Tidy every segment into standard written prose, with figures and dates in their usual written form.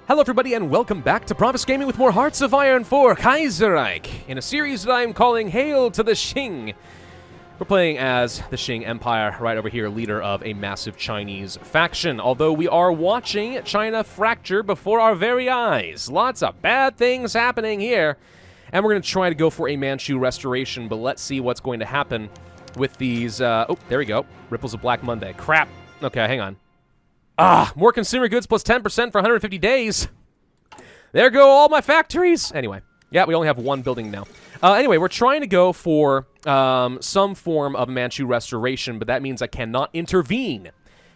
Hello everybody and welcome back to Pravus Gaming with more Hearts of Iron 4 Kaiserreich in a series that I am calling Hail to the Qing. We're playing as the Qing Empire right over here, leader of a massive Chinese faction. Although we are watching China fracture before our very eyes. Lots of bad things happening here. And we're going to try to go for a Manchu restoration, but let's see what's going to happen with these... oh, there we go. Ripples of Black Monday. Crap. Okay, hang on. More consumer goods plus 10% for 150 days. There go all my factories. Anyway, yeah, we only have one building now. Anyway, we're trying to go for some form of Manchu restoration, but that means I cannot intervene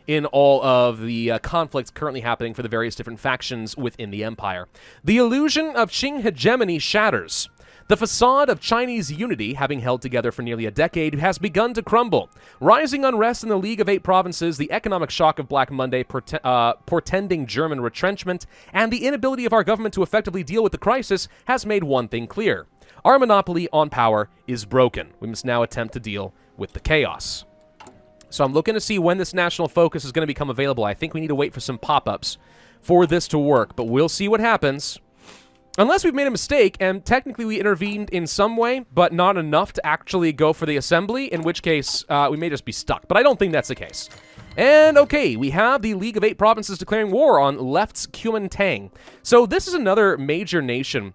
in all of the conflicts currently happening for the various different factions within the empire. The illusion of Qing hegemony shatters. The facade of Chinese unity, having held together for nearly a decade, has begun to crumble. Rising unrest in the League of Eight Provinces, the economic shock of Black Monday portending German retrenchment, and the inability of our government to effectively deal with the crisis has made one thing clear. Our monopoly on power is broken. We must now attempt to deal with the chaos. So I'm looking to see when this national focus is going to become available. I think we need to wait for some pop-ups for this to work, but we'll see what happens. Unless we've made a mistake, and technically we intervened in some way, but not enough to actually go for the assembly, in which case we may just be stuck. But I don't think that's the case. And okay, we have the League of Eight Provinces declaring war on left's Kuomintang. So this is another major nation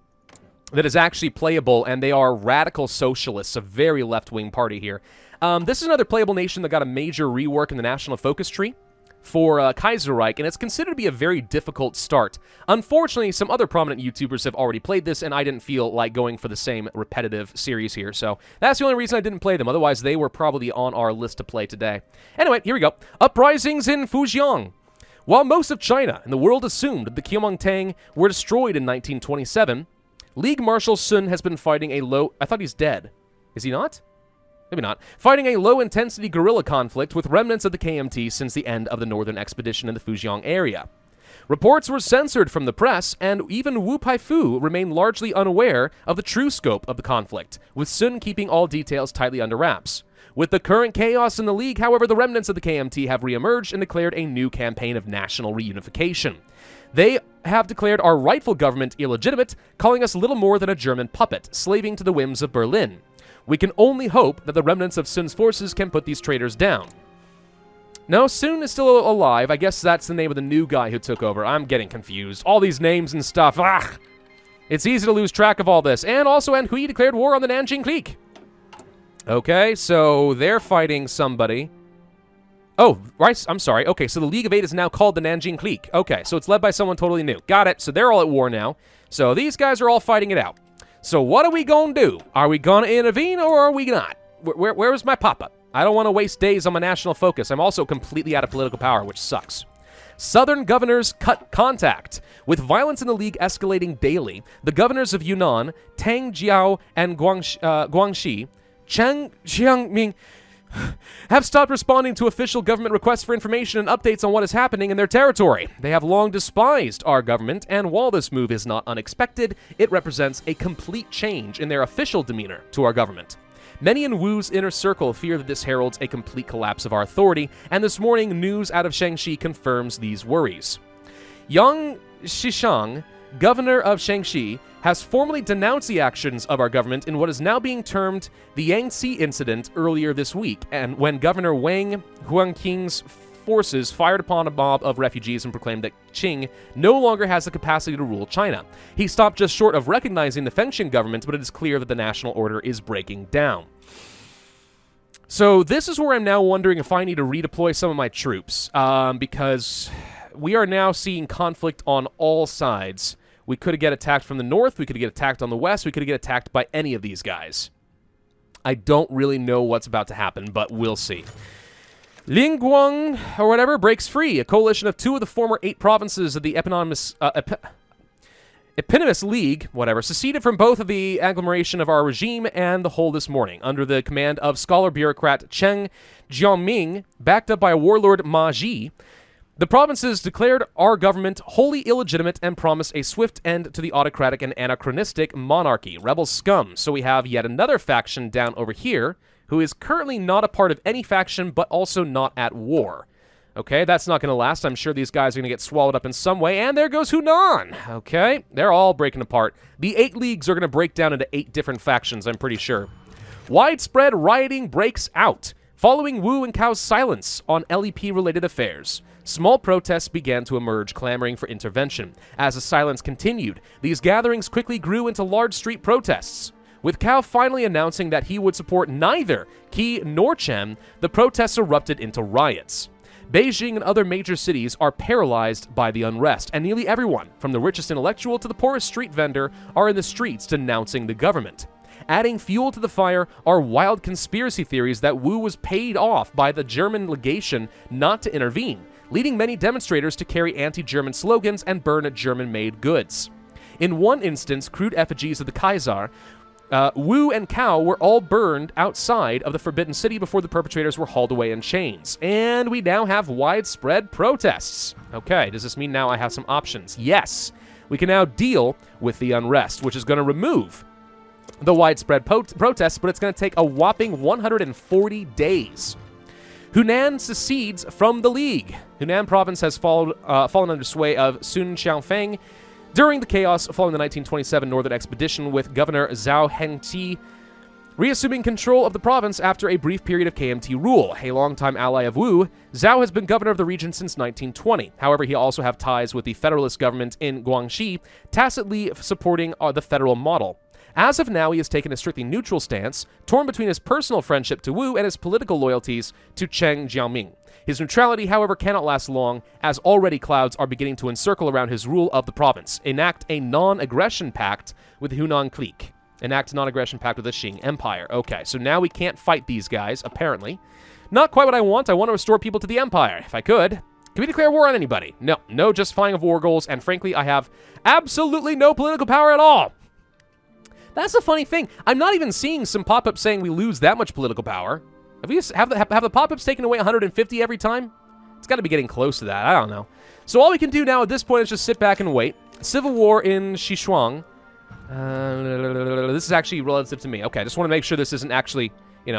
that is actually playable, and they are radical socialists, a very left-wing party here. This is another playable nation that got a major rework in the national focus tree for Kaiserreich, and it's considered to be a very difficult start. Unfortunately, some other prominent YouTubers have already played this, and I didn't feel like going for the same repetitive series here, so that's the only reason I didn't play them. Otherwise, they were probably on our list to play today. Anyway, here we go. Uprisings in Fujian. While most of China and the world assumed that the Kuomintang were destroyed in 1927, League Marshal Sun has been fighting a low... I thought he's dead. Is he not? Maybe not. Fighting a low-intensity guerrilla conflict with remnants of the KMT since the end of the northern expedition in the Fujian area. Reports were censored from the press, and even Wu Paifu remained largely unaware of the true scope of the conflict, with Sun keeping all details tightly under wraps. With the current chaos in the League, however, the remnants of the KMT have re-emerged and declared a new campaign of national reunification. They have declared our rightful government illegitimate, calling us little more than a German puppet, slaving to the whims of Berlin. We can only hope that the remnants of Sun's forces can put these traitors down. No, Sun is still alive. I guess that's the name of the new guy who took over. I'm getting confused. All these names and stuff. It's easy to lose track of all this. And also, Hui declared war on the Nanjing Cleek. Okay, so they're fighting somebody. Oh, right, I'm sorry. Okay, so the League of Eight is now called the Nanjing Cleek. Okay, so it's led by someone totally new. Got it. So they're all at war now. So these guys are all fighting it out. So what are we going to do? Are we going to intervene or are we not? Where is my pop-up? I don't want to waste days on my national focus. I'm also completely out of political power, which sucks. Southern governors cut contact. With violence in the League escalating daily, the governors of Yunnan, Tang Jiao, and Guangxi, Cheng Xiangming, have stopped responding to official government requests for information and updates on what is happening in their territory. They have long despised our government, and while this move is not unexpected, it represents a complete change in their official demeanor to our government. Many in Wu's inner circle fear that this heralds a complete collapse of our authority, and this morning news out of Shaanxi confirms these worries. Yang Shishang, governor of Shaanxi, has formally denounced the actions of our government in what is now being termed the Yangtze Incident earlier this week, and when Governor Wang Huangqing's forces fired upon a mob of refugees and proclaimed that Qing no longer has the capacity to rule China. He stopped just short of recognizing the Fengtian government, but it is clear that the national order is breaking down. So this is where I'm now wondering if I need to redeploy some of my troops, because we are now seeing conflict on all sides. We could get attacked from the north, we could get attacked on the west, we could get attacked by any of these guys. I don't really know what's about to happen, but we'll see. Lingguang, or whatever, breaks free. A coalition of two of the former 8 provinces of the Eponymous League, whatever, seceded from both of the agglomeration of our regime and the whole this morning, under the command of scholar bureaucrat Cheng Jiaming, backed up by warlord Ma Ji. The provinces declared our government wholly illegitimate and promised a swift end to the autocratic and anachronistic monarchy. Rebel scum. So we have yet another faction down over here, who is currently not a part of any faction, but also not at war. Okay, that's not going to last. I'm sure these guys are going to get swallowed up in some way. And there goes Hunan. Okay, they're all breaking apart. The 8 leagues are going to break down into 8 different factions, I'm pretty sure. Widespread rioting breaks out, following Wu and Cao's silence on LEP-related affairs. Small protests began to emerge, clamoring for intervention. As the silence continued, these gatherings quickly grew into large street protests. With Cao finally announcing that he would support neither Qi nor Chen, the protests erupted into riots. Beijing and other major cities are paralyzed by the unrest, and nearly everyone, from the richest intellectual to the poorest street vendor, are in the streets denouncing the government. Adding fuel to the fire are wild conspiracy theories that Wu was paid off by the German legation not to intervene, leading many demonstrators to carry anti-German slogans and burn German-made goods. In one instance, crude effigies of the Kaiser, Wu and Cao were all burned outside of the Forbidden City before the perpetrators were hauled away in chains. And we now have widespread protests. Okay, does this mean now I have some options? Yes. We can now deal with the unrest, which is going to remove the widespread protests, but it's going to take a whopping 140 days. Hunan secedes from the League. Hunan province has fallen under sway of Sun Xiaofeng during the chaos following the 1927 Northern Expedition, with Governor Zhao Hengqi reassuming control of the province after a brief period of KMT rule. A longtime ally of Wu, Zhao has been governor of the region since 1920. However, he also has ties with the federalist government in Guangxi, tacitly supporting the federal model. As of now, he has taken a strictly neutral stance, torn between his personal friendship to Wu and his political loyalties to Chen Jiaoming. His neutrality, however, cannot last long, as already clouds are beginning to encircle around his rule of the province. Enact a non-aggression pact with Nanjing Cleek. Enact a non-aggression pact with the Qing Empire. Okay, so now we can't fight these guys, apparently. Not quite what I want. I want to restore people to the Empire, if I could. Can we declare war on anybody? No. No justifying of war goals, and frankly, I have absolutely no political power at all. That's the funny thing. I'm not even seeing some pop-ups saying we lose that much political power. Have the pop-ups taken away 150 every time? It's got to be getting close to that. I don't know. So all we can do now at this point is just sit back and wait. Civil war in Shuang. This is actually relative to me. Okay, I just want to make sure this isn't actually,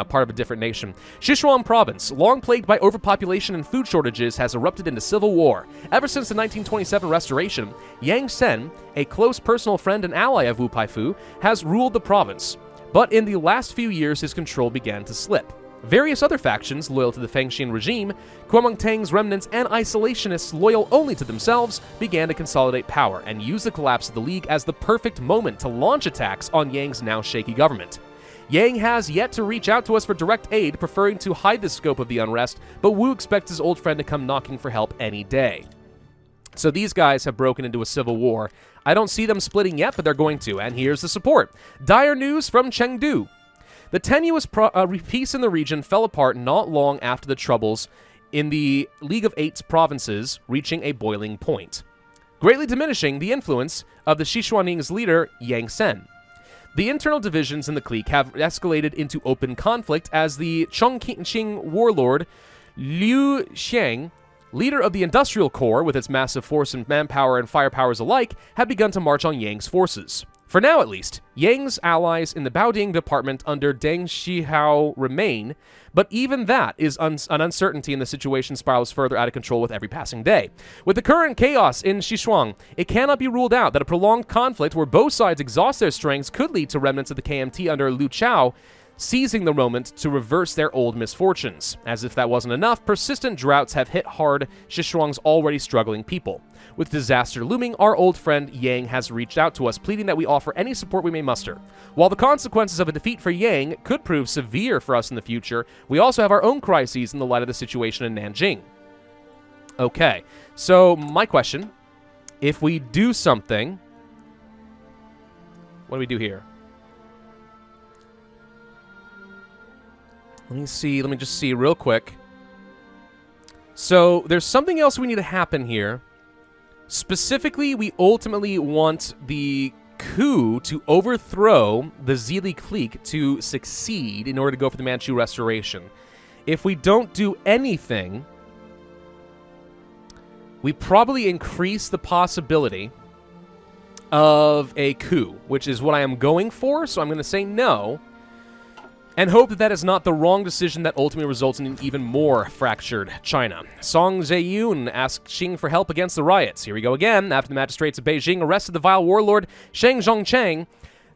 part of a different nation. Shuang province, long plagued by overpopulation and food shortages, has erupted into civil war. Ever since the 1927 restoration, Yang Sen, a close personal friend and ally of Wu Paifu, has ruled the province. But in the last few years, his control began to slip. Various other factions loyal to the Fengxian regime, Kuomintang's remnants, and isolationists loyal only to themselves began to consolidate power and use the collapse of the League as the perfect moment to launch attacks on Yang's now shaky government. Yang has yet to reach out to us for direct aid, preferring to hide the scope of the unrest, but Wu expects his old friend to come knocking for help any day. So these guys have broken into a civil war. I don't see them splitting yet, but they're going to, and here's the support. Dire news from Chengdu. The tenuous peace in the region fell apart not long after the troubles in the League of Eight's provinces reaching a boiling point, greatly diminishing the influence of the Sichuaning's leader, Yang Sen. The internal divisions in the clique have escalated into open conflict as the Chongqing warlord Liu Xiang, leader of the Industrial Corps with its massive force and manpower and firepowers alike, have begun to march on Yang's forces. For now, at least, Yang's allies in the Baoding department under Deng Shihao remain, but even that is an uncertainty, and the situation spirals further out of control with every passing day. With the current chaos in Shuang, it cannot be ruled out that a prolonged conflict where both sides exhaust their strengths could lead to remnants of the KMT under Liu Chao seizing the moment to reverse their old misfortunes. As if that wasn't enough, persistent droughts have hit hard Sichuan's already struggling people. With disaster looming, our old friend Yang has reached out to us, pleading that we offer any support we may muster. While the consequences of a defeat for Yang could prove severe for us in the future, we also have our own crises in the light of the situation in Nanjing. Okay, so my question, if we do something, what do we do here? Let me just see real quick. So there's something else we need to happen here. Specifically, we ultimately want the coup to overthrow the Zili clique to succeed in order to go for the Manchu restoration. If we don't do anything, we probably increase the possibility of a coup, which is what I am going for, so I'm going to say no. and hope that that is not the wrong decision that ultimately results in an even more fractured China. Song Zheyun asked Qing for help against the riots. Here we go again. After the magistrates of Beijing arrested the vile warlord Sheng Zhongchang,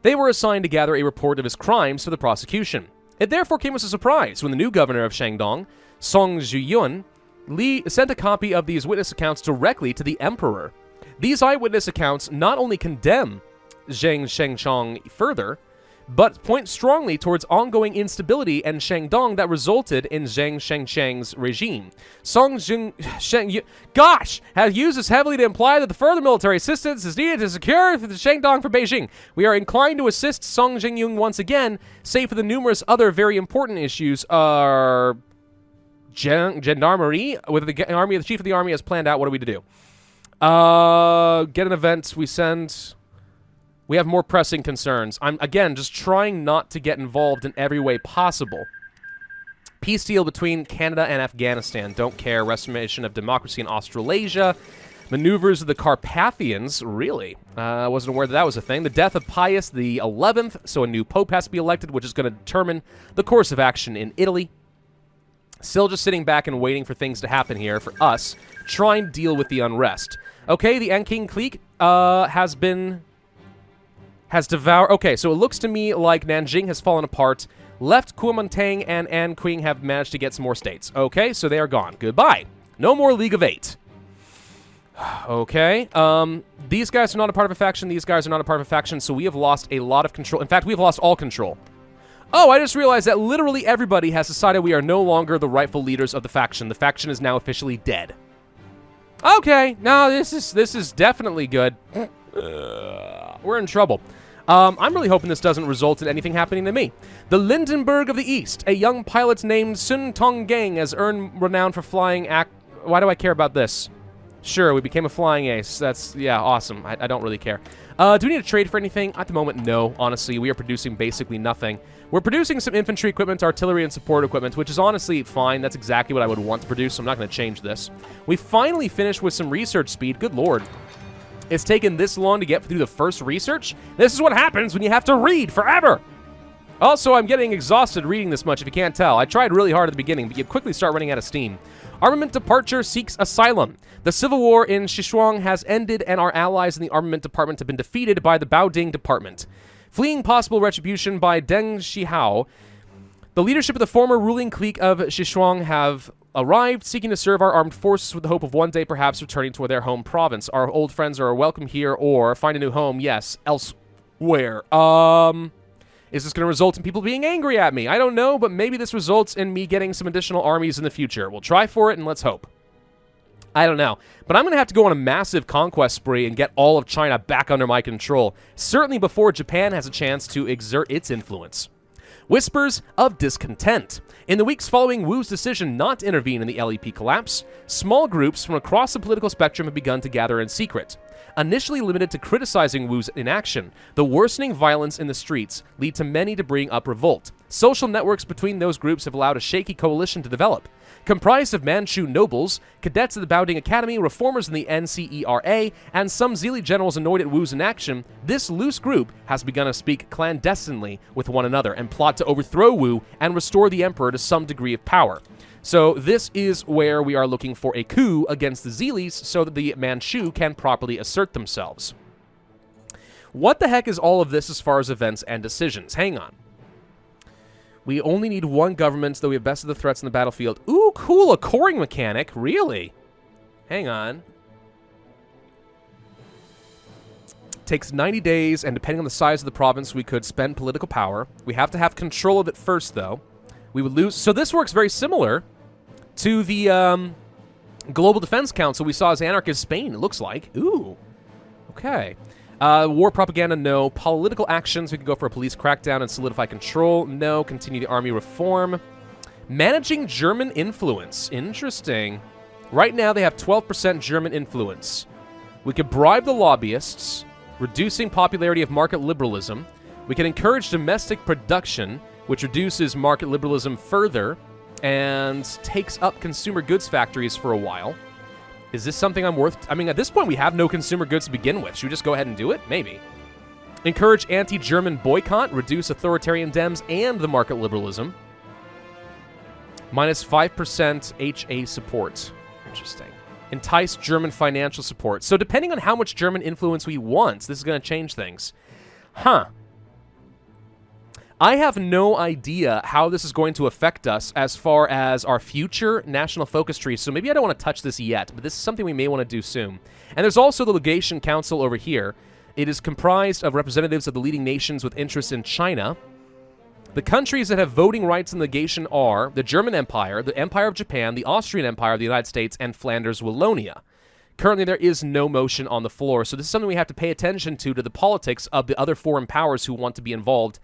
they were assigned to gather a report of his crimes for the prosecution. It therefore came as a surprise when the new governor of Shandong, Song Zhiyun, sent a copy of these witness accounts directly to the emperor. These eyewitness accounts not only condemn Zheng Shengchong further, but point strongly towards ongoing instability in Shandong that resulted in Zheng Shengchang's regime. Song Sheng has used this heavily to imply that the further military assistance is needed to secure the Shandong for Beijing. We are inclined to assist Song Jingyung once again, save for the numerous other very important issues are gendarmerie, with the army, the chief of the army has planned out. What are we to do? Get an event, we send... We have more pressing concerns. I'm, again, just trying not to get involved in every way possible. Peace deal between Canada and Afghanistan. Don't care. Restoration of democracy in Australasia. Maneuvers of the Carpathians. Really? I wasn't aware that that was a thing. The death of Pius the 11th, so a new pope has to be elected, which is going to determine the course of action in Italy. Still just sitting back and waiting for things to happen here for us. Trying to deal with the unrest. Okay, the Nanjing Cleek has devoured... Okay, so it looks to me like Nanjing has fallen apart. Left Kuomintang and Anqing have managed to get some more states. Okay, so they are gone. Goodbye. No more League of Eight. Okay, these guys are not a part of a faction. These guys are not a part of a faction, so we have lost a lot of control. In fact, we have lost all control. Oh, I just realized that literally everybody has decided we are no longer the rightful leaders of the faction. The faction is now officially dead. Okay, no, this is definitely good. We're in trouble. I'm really hoping this doesn't result in anything happening to me. The Lindenberg of the East, a young pilot named Sun Tonggang has earned renown for flying Why do I care about this? Sure, we became a flying ace. That's, yeah, awesome. I don't really care. Do we need to trade for anything? At the moment, no. Honestly, we are producing basically nothing. We're producing some infantry equipment, artillery, and support equipment, which is honestly fine. That's exactly what I would want to produce, so I'm not going to change this. We finally finished with some research speed. Good lord. It's taken this long to get through the first research? This is what happens when you have to read forever! Also, I'm getting exhausted reading this much, if you can't tell. I tried really hard at the beginning, but you quickly start running out of steam. Armament Departure seeks asylum. The civil war in Shuang has ended, and our allies in the armament department have been defeated by the Baoding department. Fleeing possible retribution by Deng Shihao, the leadership of the former ruling clique of Shuang have arrived, seeking to serve our armed forces with the hope of one day perhaps returning to their home province. Our old friends are welcome here, or find a new home, yes, elsewhere. Is this going to result in people being angry at me? I don't know, but maybe this results in me getting some additional armies in the future. We'll try for it, and let's hope. I don't know, but I'm going to have to go on a massive conquest spree and get all of China back under my control, certainly before Japan has a chance to exert its influence. Whispers of discontent. In the weeks following Wu's decision not to intervene in the LEP collapse, small groups from across the political spectrum have begun to gather in secret. Initially limited to criticizing Wu's inaction, the worsening violence in the streets lead to many to bring up revolt. Social networks between those groups have allowed a shaky coalition to develop. Comprised of Manchu nobles, cadets of the Baoding Academy, reformers in the NCERA, and some Zili generals annoyed at Wu's inaction, this loose group has begun to speak clandestinely with one another and plot to overthrow Wu and restore the emperor to some degree of power. So this is where we are looking for a coup against the Zilis so that the Manchu can properly assert themselves. What the heck is all of this as far as events and decisions? Hang on. We only need one government, though we have bested the threats in the battlefield. Ooh, cool, a coring mechanic. Really? Hang on. Takes 90 days, and depending on the size of the province, we could spend political power. We have to have control of it first, though. We would lose. So this works very similar to the Global Defense Council we saw as anarchist Spain, it looks like. Ooh. Okay. War propaganda, no. Political actions, we can go for a police crackdown and solidify control. No. Continue the army reform. Managing German influence. Interesting. Right now, they have 12% German influence. We could bribe the lobbyists, reducing popularity of market liberalism. We can encourage domestic production, which reduces market liberalism further and takes up consumer goods factories for a while. Is this something I'm worth... I mean, at this point, we have no consumer goods to begin with. Should we just go ahead and do it? Maybe. Encourage anti-German boycott, reduce authoritarian Dems and the market liberalism. Minus 5% HA support. Interesting. Entice German financial support. So depending on how much German influence we want, this is going to change things. Huh. I have no idea how this is going to affect us as far as our future national focus tree, so maybe I don't want to touch this yet, but this is something we may want to do soon. And there's also the Legation Council over here. It is comprised of representatives of the leading nations with interests in China. The countries that have voting rights in the legation are the German Empire, the Empire of Japan, the Austrian Empire of the United States, and Flanders-Wallonia. Currently, there is no motion on the floor, so this is something we have to pay attention to the politics of the other foreign powers who want to be involved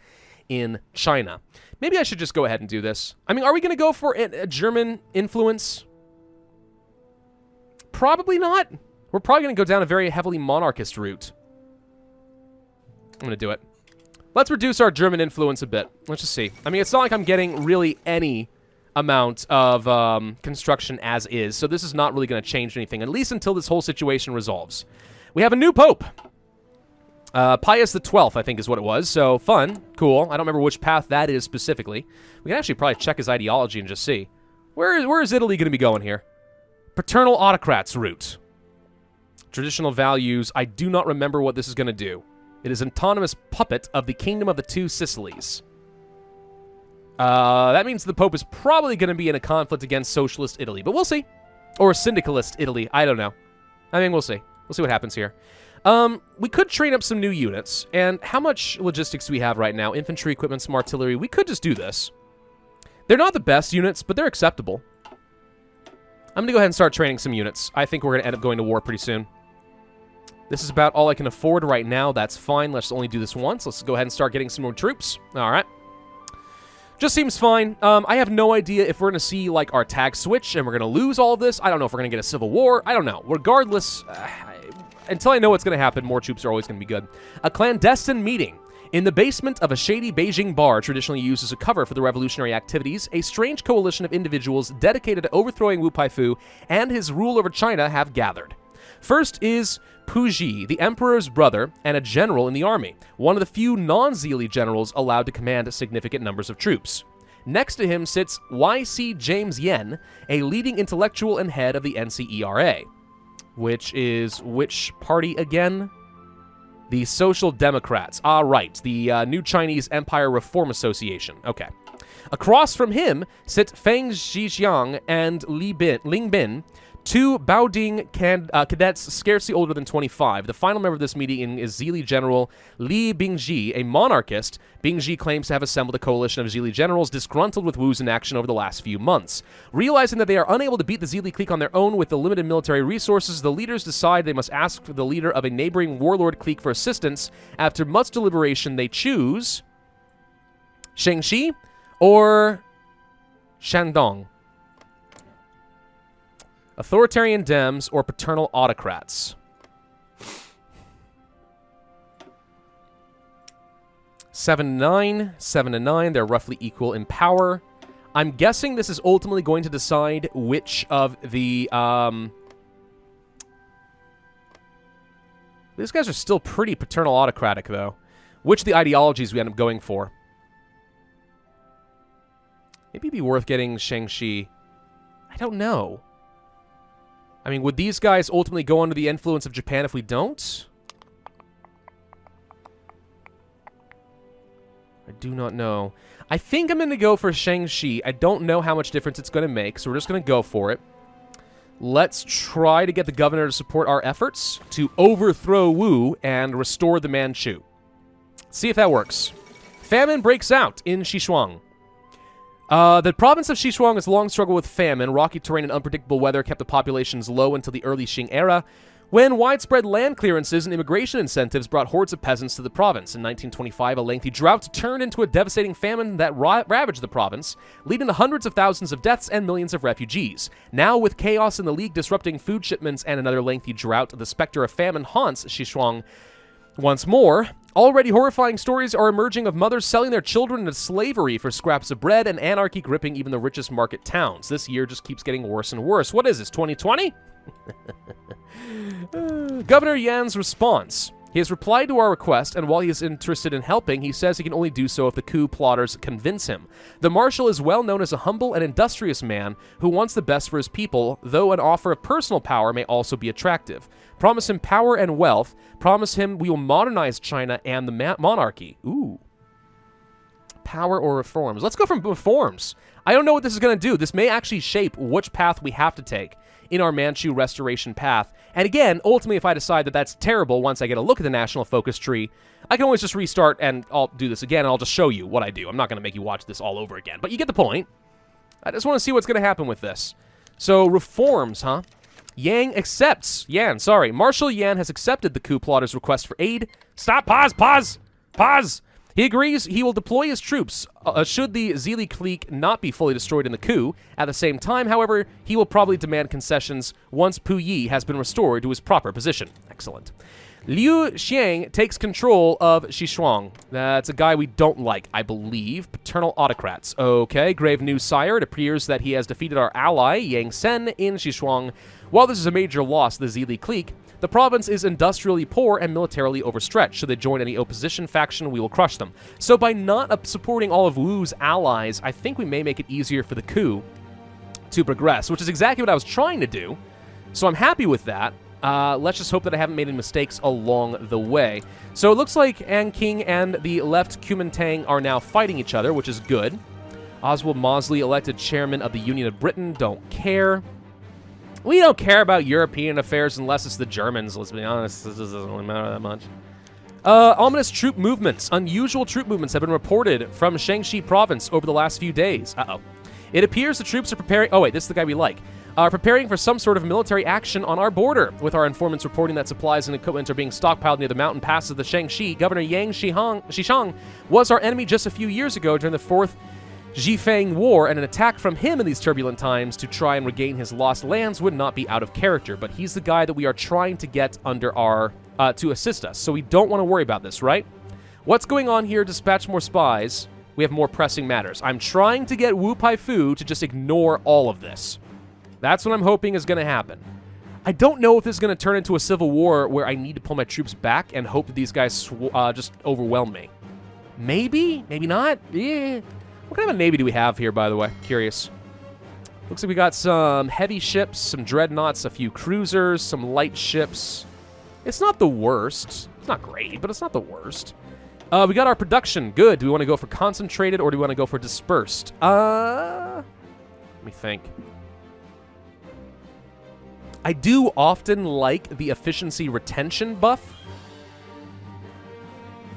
in China. Maybe I should just go ahead and do this. I mean, are we going to go for a German influence? Probably not. We're probably going to go down a very heavily monarchist route. I'm going to do it. Let's reduce our German influence a bit. Let's just see. I mean, it's not like I'm getting really any amount of construction as is, so this is not really going to change anything, at least until this whole situation resolves. We have a new pope. Pius XII, I think is what it was, so fun, cool. I don't remember which path that is specifically. We can actually probably check his ideology and just see. Where is Italy going to be going here? Paternal autocrats route. Traditional values, I do not remember what this is going to do. It is an autonomous puppet of the Kingdom of the Two Sicilies. That means the Pope is probably going to be in a conflict against socialist Italy, but we'll see. Or syndicalist Italy, I don't know. I mean, we'll see. We'll see what happens here. We could train up some new units, and how much logistics do we have right now? Infantry, equipment, some artillery. We could just do this. They're not the best units, but they're acceptable. I'm going to go ahead and start training some units. I think we're going to end up going to war pretty soon. This is about all I can afford right now. That's fine. Let's only do this once. Let's go ahead and start getting some more troops. All right. Just seems fine. I have no idea if we're going to see, like, our tag switch and we're going to lose all of this. I don't know if we're going to get a civil war. I don't know. Regardless, until I know what's going to happen, more troops are always going to be good. A clandestine meeting. In the basement of a shady Beijing bar traditionally used as a cover for the revolutionary activities, a strange coalition of individuals dedicated to overthrowing Wu Peifu and his rule over China have gathered. First is Puji, the emperor's brother and a general in the army, one of the few non-Zili generals allowed to command significant numbers of troops. Next to him sits Y.C. James Yen, a leading intellectual and head of the NCERA. Which is which party again? The Social Democrats. Ah, right. The New Chinese Empire Reform Association. Okay. Across from him sit Feng Zhixiang and Ling Bin, two Baoding cadets scarcely older than 25. The final member of this meeting is Zili General Li Bingji, a monarchist. Bingji claims to have assembled a coalition of Zili generals disgruntled with Wu's inaction over the last few months. Realizing that they are unable to beat the Zili clique on their own with the limited military resources, the leaders decide they must ask for the leader of a neighboring warlord clique for assistance. After much deliberation, they choose Shengxi or Shandong. Authoritarian Dems or paternal autocrats. 7-9, 7-9. They're roughly equal in power. I'm guessing this is ultimately going to decide which of the... These guys are still pretty paternal autocratic, though. Which of the ideologies we end up going for. Maybe it'd be worth getting Shengxi. I don't know. I mean, would these guys ultimately go under the influence of Japan if we don't? I do not know. I think I'm going to go for Shengxi. I don't know how much difference it's going to make, so we're just going to go for it. Let's try to get the governor to support our efforts to overthrow Wu and restore the Manchu. See if that works. Famine breaks out in Shuang. The province of Shuang has long struggled with famine. Rocky terrain and unpredictable weather kept the populations low until the early Qing era, when widespread land clearances and immigration incentives brought hordes of peasants to the province. In 1925, a lengthy drought turned into a devastating famine that ravaged the province, leading to hundreds of thousands of deaths and millions of refugees. Now, with chaos in the League disrupting food shipments and another lengthy drought, the specter of famine haunts Shuang once more. Already horrifying stories are emerging of mothers selling their children into slavery for scraps of bread and anarchy gripping even the richest market towns. This year just keeps getting worse and worse. What is this, 2020? Governor Yan's response. He has replied to our request, and while he is interested in helping, he says he can only do so if the coup plotters convince him. The marshal is well known as a humble and industrious man who wants the best for his people, though an offer of personal power may also be attractive. Promise him power and wealth. Promise him we will modernize China and the monarchy. Ooh. Power or reforms? Let's go from reforms. I don't know what this is going to do. This may actually shape which path we have to take in our Manchu restoration path. And again, ultimately, if I decide that that's terrible once I get a look at the national focus tree, I can always just restart and I'll do this again and I'll just show you what I do. I'm not going to make you watch this all over again, but you get the point. I just want to see what's going to happen with this. So, reforms, huh? Marshal Yan has accepted the coup plotters' request for aid. Stop, pause! He agrees he will deploy his troops should the Nanjing Cleek not be fully destroyed in the coup. At the same time, however, he will probably demand concessions once Puyi has been restored to his proper position. Excellent. Liu Xiang takes control of Shuang. That's a guy we don't like, I believe. Paternal autocrats. Okay, grave news, sire. It appears that he has defeated our ally, Yang Sen, in Shuang. While this is a major loss to the Nanjing Cleek, the province is industrially poor and militarily overstretched. Should they join any opposition faction, we will crush them. So by not supporting all of Wu's allies, I think we may make it easier for the coup to progress, which is exactly what I was trying to do. So I'm happy with that. Let's just hope that I haven't made any mistakes along the way. So it looks like Anqing and the left Kuomintang are now fighting each other, which is good. Oswald Mosley elected chairman of the Union of Britain. Don't care. We don't care about European affairs unless it's the Germans, let's be honest. This doesn't really matter that much. Ominous troop movements. Unusual troop movements have been reported from Shaanxi province over the last few days. Uh-oh. It appears the troops are preparing... Oh, wait, this is the guy we like. Preparing for some sort of military action on our border, with our informants reporting that supplies and equipment are being stockpiled near the mountain passes of the Shaanxi. Governor Yang Shishang was our enemy just a few years ago during the 4th Zhifeng War, and an attack from him in these turbulent times to try and regain his lost lands would not be out of character, but he's the guy that we are trying to get under our, to assist us, so we don't want to worry about this, right? What's going on here? Dispatch more spies. We have more pressing matters. I'm trying to get Wu Paifu to just ignore all of this. That's what I'm hoping is going to happen. I don't know if this is going to turn into a civil war where I need to pull my troops back and hope that these guys just overwhelm me. Maybe? Maybe not? Yeah. What kind of a navy do we have here, by the way? Curious. Looks like we got some heavy ships, some dreadnoughts, a few cruisers, some light ships. It's not the worst. It's not great, but it's not the worst. We got our production. Good. Do we want to go for concentrated or do we want to go for dispersed? Let me think. I do often like the efficiency retention buff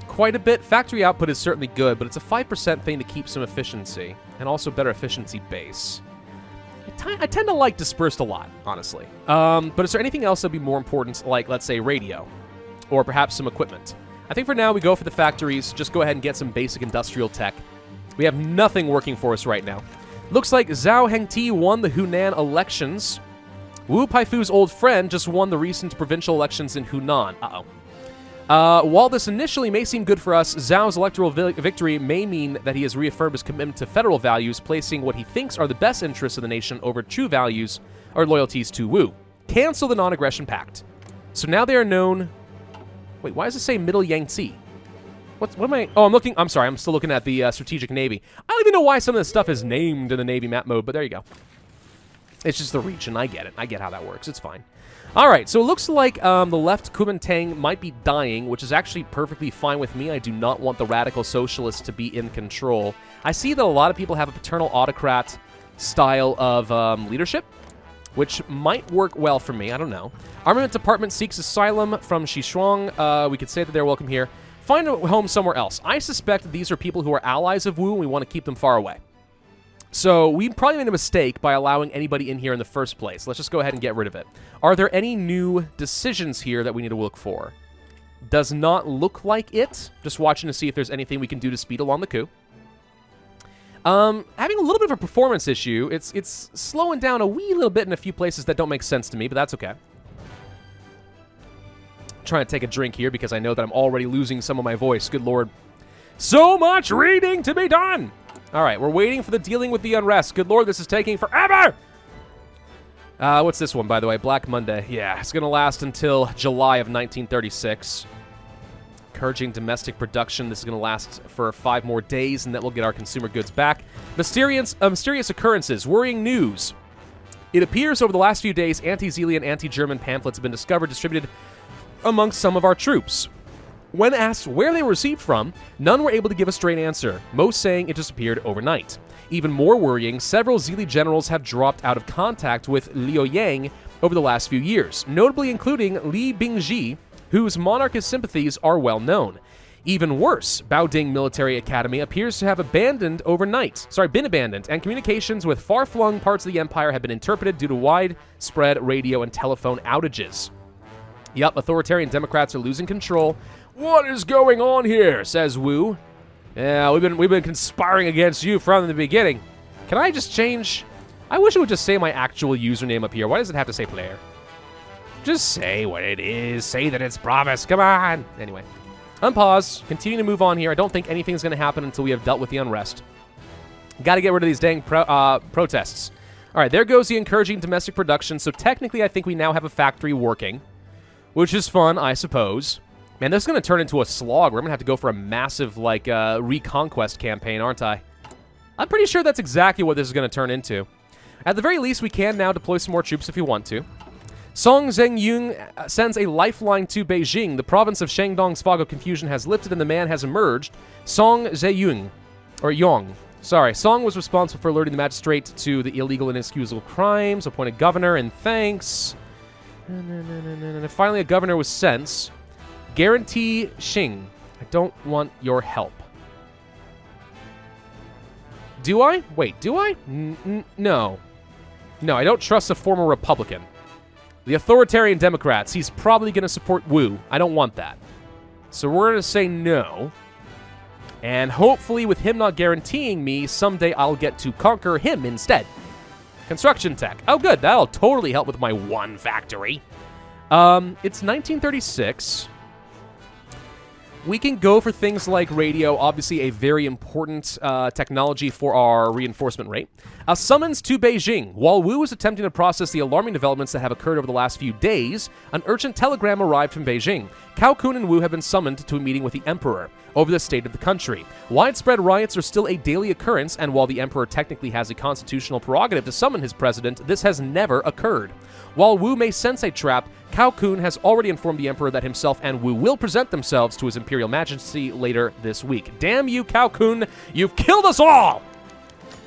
quite a bit. Factory output is certainly good, but it's a 5% thing to keep some efficiency, and also better efficiency base. I tend to like dispersed a lot, honestly. But is there anything else that would be more important, like, let's say, radio, or perhaps some equipment? I think for now we go for the factories, just go ahead and get some basic industrial tech. We have nothing working for us right now. Looks like Zhao Hengti won the Hunan elections. Wu Paifu's old friend just won the recent provincial elections in Hunan. Uh-oh. While this initially may seem good for us, Zhao's electoral victory may mean that he has reaffirmed his commitment to federal values, placing what he thinks are the best interests of the nation over true values or loyalties to Wu. Cancel the non-aggression pact. So now they are known... Wait, why does it say Middle Yangtze? What am I... Oh, I'm sorry, I'm still looking at the Strategic Navy. I don't even know why some of this stuff is named in the Navy map mode, but there you go. It's just the region. I get it. I get how that works. It's fine. All right, so it looks like the left Kuomintang might be dying, which is actually perfectly fine with me. I do not want the radical socialists to be in control. I see that a lot of people have a paternal autocrat style of leadership, which might work well for me. I don't know. Armament Department seeks asylum from Shuang. We could say that they're welcome here. Find a home somewhere else. I suspect that these are people who are allies of Wu, and we want to keep them far away. So we probably made a mistake by allowing anybody in here in the first place. Let's just go ahead and get rid of it. Are there any new decisions here that we need to look for? Does not look like it. Just watching to see if there's anything we can do to speed along the coup. Having a little bit of a performance issue. It's slowing down a wee little bit in a few places that don't make sense to me, but that's okay. I'm trying to take a drink here because I know that I'm already losing some of my voice. Good lord. So much reading to be done! All right, we're waiting for the dealing with the unrest. Good lord, this is taking forever! What's this one, by the way? Black Monday. Yeah, it's going to last until July of 1936. encouraging domestic production. This is going to last for 5 more days, and then we'll get our consumer goods back. Mysterious occurrences, worrying news. It appears over the last few days, anti-Zeali and anti-German pamphlets have been discovered, distributed amongst some of our troops. When asked where they were received from, none were able to give a straight answer, most saying it disappeared overnight. Even more worrying, several Zeali generals have dropped out of contact with Liu Yang over the last few years, notably including Li Bingji, whose monarchist sympathies are well known. Even worse, Baoding Military Academy appears to have been abandoned, and communications with far-flung parts of the empire have been interrupted due to widespread radio and telephone outages. Yup, authoritarian Democrats are losing control. What is going on here, says Wu. Yeah, we've been conspiring against you from the beginning. Can I just change? I wish it would just say my actual username up here. Why does it have to say player? Just say what it is. Say that it's Pravus. Come on. Anyway, unpause. Continue to move on here. I don't think anything's going to happen until we have dealt with the unrest. Got to get rid of these dang protests. All right, there goes the encouraging domestic production. So technically, I think we now have a factory working, which is fun, I suppose. Man, this is going to turn into a slog. We're going to have to go for a massive, like, reconquest campaign, aren't I? I'm pretty sure that's exactly what this is going to turn into. At the very least, we can now deploy some more troops if we want to. Song Zhengyun sends a lifeline to Beijing. The province of Shandong's fog of confusion has lifted and the man has emerged. Song Zhengyun, or Yong. Sorry, Song was responsible for alerting the magistrate to the illegal and inexcusable crimes, appointed governor, and thanks. And finally, a governor was sent. Guarantee Qing. I don't want your help. Do I? Wait, do I? No. No, I don't trust a former Republican. The authoritarian Democrats, he's probably going to support Wu. I don't want that. So we're going to say no. And hopefully with him not guaranteeing me, someday I'll get to conquer him instead. Construction tech. Oh, good. That'll totally help with my one factory. It's 1936. We can go for things like radio, obviously a very important technology for our reinforcement rate. A summons to Beijing. While Wu is attempting to process the alarming developments that have occurred over the last few days, an urgent telegram arrived from Beijing. Cao Kun and Wu have been summoned to a meeting with the emperor over the state of the country. Widespread riots are still a daily occurrence, and while the emperor technically has a constitutional prerogative to summon his president, this has never occurred. While Wu may sense a trap, Cao Kun has already informed the emperor that himself and Wu will present themselves to his imperial majesty later this week. Damn you, Cao Kun! You've killed us all!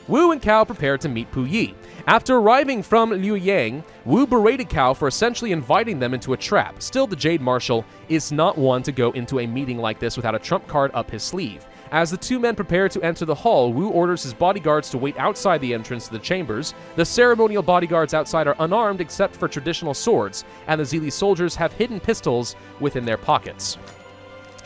Wu and Cao prepared to meet Pu Yi. After arriving from Liu Yang, Wu berated Cao for essentially inviting them into a trap. Still, the Jade Marshal is not one to go into a meeting like this without a trump card up his sleeve. As the two men prepare to enter the hall, Wu orders his bodyguards to wait outside the entrance to the chambers. The ceremonial bodyguards outside are unarmed except for traditional swords, and the Zeali soldiers have hidden pistols within their pockets.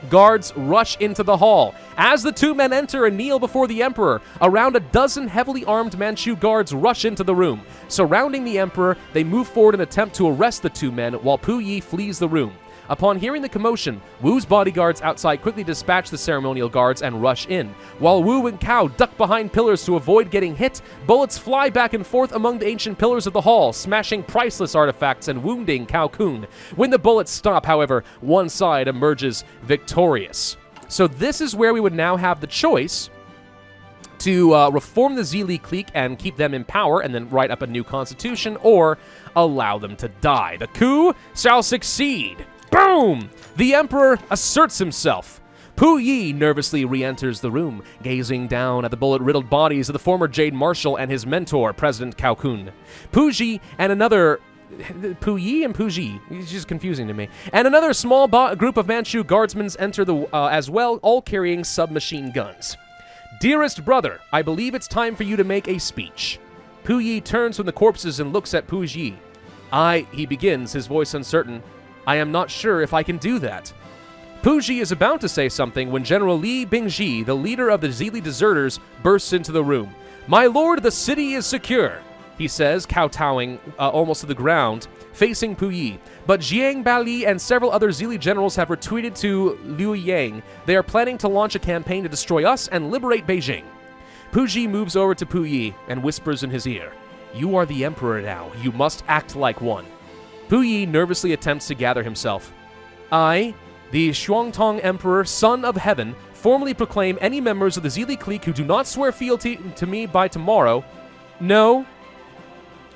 Guards rush into the hall. As the two men enter and kneel before the emperor, around a dozen heavily armed Manchu guards rush into the room. Surrounding the emperor, they move forward and attempt to arrest the two men while Pu Yi flees the room. Upon hearing the commotion, Wu's bodyguards outside quickly dispatch the ceremonial guards and rush in. While Wu and Cao duck behind pillars to avoid getting hit, bullets fly back and forth among the ancient pillars of the hall, smashing priceless artifacts and wounding Cao Kun. When the bullets stop, however, one side emerges victorious. So this is where we would now have the choice to reform the Nanjing Cleek and keep them in power and then write up a new constitution, or allow them to die. The coup shall succeed. Boom! The emperor asserts himself. Pu Yi nervously re-enters the room, gazing down at the bullet-riddled bodies of the former Jade Marshal and his mentor, President Cao Kun. Pu Yi and another... Pu Yi and Pu Ji. It's just confusing to me. And another small group of Manchu guardsmen enter as well, all carrying submachine guns. Dearest brother, I believe it's time for you to make a speech. Pu Yi turns from the corpses and looks at Pu Ji. He begins, his voice uncertain. I am not sure if I can do that. Pu Ji is about to say something when General Li Bingji, the leader of the Zeali deserters, bursts into the room. My lord, the city is secure, he says, kowtowing almost to the ground, facing Pu Yi. But Jiang Bali and several other Zeali generals have retreated to Liu Yang. They are planning to launch a campaign to destroy us and liberate Beijing. Pu Ji moves over to Pu Yi and whispers in his ear, You are the emperor now. You must act like one. Pu Yi nervously attempts to gather himself. The Shuang Emperor, Son of Heaven, formally proclaim any members of the Zili clique who do not swear fealty to me by tomorrow. No.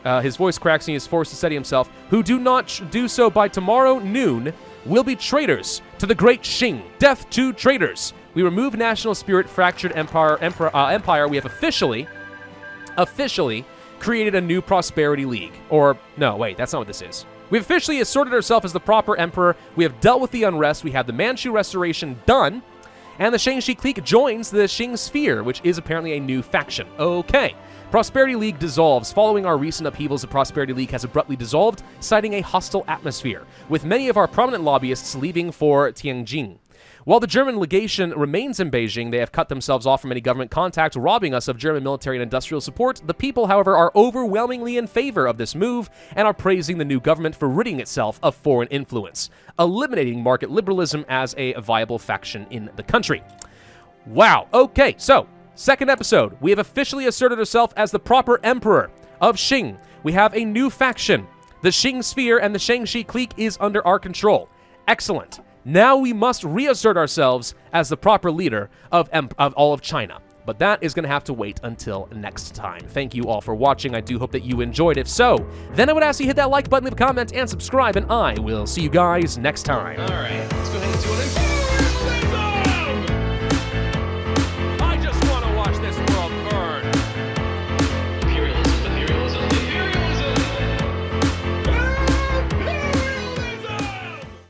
His voice cracks and he is forced to steady himself. Who do not do so by tomorrow noon will be traitors to the great Qing. Death to traitors. We remove national spirit, fractured empire. We have officially created a new prosperity league. Or, no, wait, that's not what this is. We've officially asserted ourselves as the proper emperor. We have dealt with the unrest. We have the Manchu restoration done. And the Shangxi clique joins the Qing sphere, which is apparently a new faction. Okay. Prosperity League dissolves. Following our recent upheavals, the Prosperity League has abruptly dissolved, citing a hostile atmosphere, with many of our prominent lobbyists leaving for Tianjin. While the German legation remains in Beijing, they have cut themselves off from any government contact, robbing us of German military and industrial support. The people, however, are overwhelmingly in favor of this move and are praising the new government for ridding itself of foreign influence, eliminating market liberalism as a viable faction in the country. Wow. Okay, so, second episode. We have officially asserted ourselves as the proper emperor of Qing. We have a new faction. The Qing sphere and the Shangxi clique is under our control. Excellent. Now we must reassert ourselves as the proper leader of all of China. But that is going to have to wait until next time. Thank you all for watching. I do hope that you enjoyed. If so, then I would ask you hit that like button, leave a comment, and subscribe, and I will see you guys next time. All right, let's go ahead and do it.